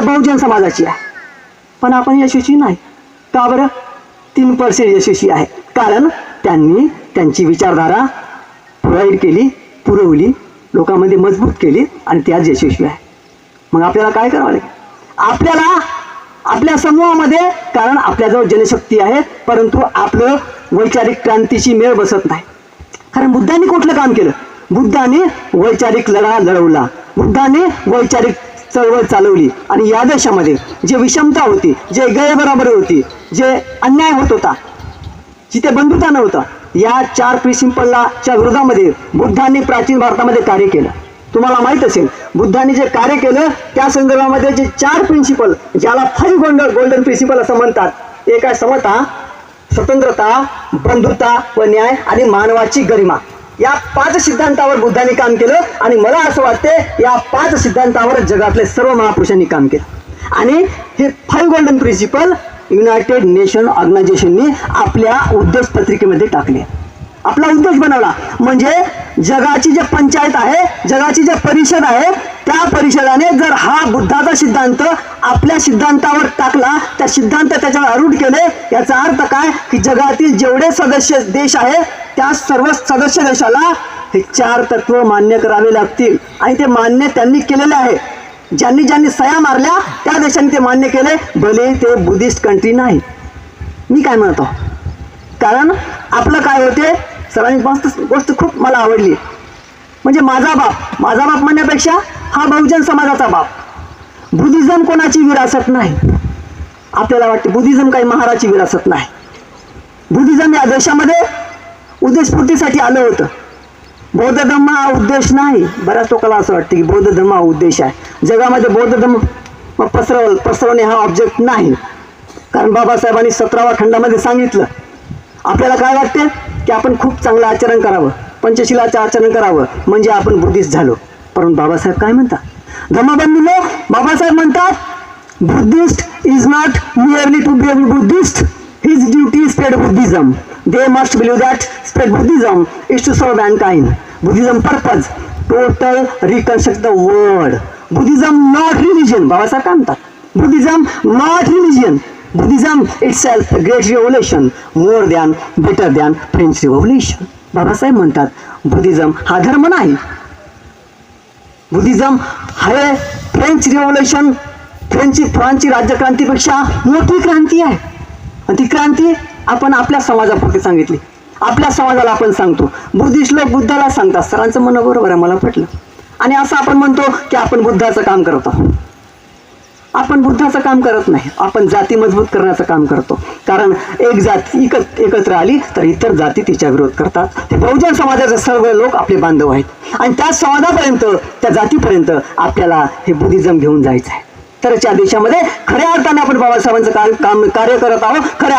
बहुजन समाजाची आहे, पण आपण यशस्वी नाही. का बरं? 3% यशस्वी आहे. कारण त्यांनी त्यांची विचारधारा प्रोव्हाइड केली, पुरवली, लोकांमध्ये मजबूत केली आणि ते आज यशस्वी आहे. मग आपल्याला काय करावं लागेल? आपल्याला आपल्या समूहामध्ये, कारण आपल्याजवळ जनशक्ती आहे, परंतु आपलं वैचारिक क्रांतीची मेळ बसत नाही. कारण बुद्धांनी कुठलं काम केलं? बुद्धाने वैचारिक लढा लढवला, बुद्धाने वैचारिक चळवळ चालवली आणि या देशामध्ये जे विषमता होती, जे गैरबराबरी होती, जे अन्याय होत होता, जिथे बंधुता नव्हता, या 4 प्रिन्सिपलच्या विरोधामध्ये बुद्धांनी प्राचीन भारतामध्ये कार्य केलं. तुम्हाला माहित असेल, बुद्धांनी जे कार्य केलं त्या संदर्भामध्ये जे 4 प्रिन्सिपल, ज्याला 5 गोल्डन प्रिन्सिपल असं म्हणतात, एक आहे समता, स्वतंत्रता, बंधुता व न्याय आणि मानवाची गरिमा. या 5 सिद्धांतावर बुद्धांनी काम केलं आणि मला असं वाटते या 5 सिद्धांतावर जगातले सर्व महापुरुषांनी काम केलं. आणि हे 5 गोल्डन प्रिन्सिपल युनायटेड नेशन ऑर्गनायझेशननी आपल्या उद्देश पत्रिकेमध्ये टाकले, आपला उद्देश बनवला. म्हणजे जगाची जे पंचायत आहे, जगाची जे परिषद आहे, त्या परिषदाने जर हा बुद्धाचा सिद्धांत आपल्या सिद्धांतावर टाकला, त्या सिद्धांत त्याच्यावर आरूढ केले, याचा अर्थ काय की जगातील जेवढे सदस्य देश आहे त्या सर्व सदस्य देशाला हे 4 तत्व मान्य करावे लागतील. आणि ते मान्य त्यांनी केलेले आहे. ज्यांनी ज्यांनी सह्या मारल्या त्या देशांनी ते मान्य केले, भले ते बुद्धिस्ट कंट्री नाही. मी काय म्हणतो, कारण आपलं काय होते, सर्वांनी मस्त गोष्ट खूप मला आवडली, म्हणजे माझा बाप म्हणण्यापेक्षा हा बहुजन समाजाचा बाप. बुद्धिझम कोणाची विरासत नाही. आपल्याला वाटते बुद्धिझम काही महाराची विरासत नाही. बुद्धिझम या देशामध्ये उद्देशपूर्तीसाठी आलं होतं. बौद्ध धर्म हा उद्देश नाही. बऱ्याच लोकांना असं वाटतं की बौद्ध धर्म हा उद्देश आहे. जगामध्ये बौद्ध धर्म पसरवणे हा ऑब्जेक्ट नाही. कारण बाबासाहेबांनी 17व्या खंडामध्ये सांगितलं. आपल्याला काय वाटते की आपण खूप चांगलं आचरण करावं, पंचशिलाचं आचरण करावं, म्हणजे आपण बुद्धिस्ट झालो. परंतु बाबासाहेब काय म्हणतात? धम्मबंधूंनो, बाबासाहेब म्हणतात, Buddhist is not merely to be Buddhist, his duty is spread Buddhism. They must believe that spread Buddhism is to serve mankind. Buddhism purpose, total reconstruct the world. Buddhism not religion. Babasaheb काय म्हणतात? Buddhism not religion. Buddhism itself a great revolution, more than, better than French Revolution. Babasaheb म्हणतात, Buddhism हा धर्म नाही. Buddhism हा French revolution, फ्रान्सची राज्यक्रांतीपेक्षा मोठी क्रांती आहे. आणि ती क्रांती आपण आपल्या समाजापुरती सांगितली. आपल्या समाजाला आपण सांगतो. बुद्धिस्ट लोक बुद्धाला सांगतात. सरांचं म्हणणं बरोबर आहे, मला पटलं. आणि असं आपण म्हणतो की आपण बुद्धाचं काम करत आहोत. आपण बुद्धाचं काम करत नाही, आपण जाती मजबूत करण्याचं काम करतो. कारण एक जाती एकत्र आली तर इतर जाती तिच्या विरोध करतात. ते बहुजन समाजाचे सर्व लोक आपले बांधव आहेत आणि त्या समाजापर्यंत, त्या जातीपर्यंत आपल्याला हे बुद्धिझम घेऊन जायचं आहे. तरच या देशामध्ये खऱ्या अर्थाने आपण बाबासाहेबांचं कार्य करत आहोत. खऱ्या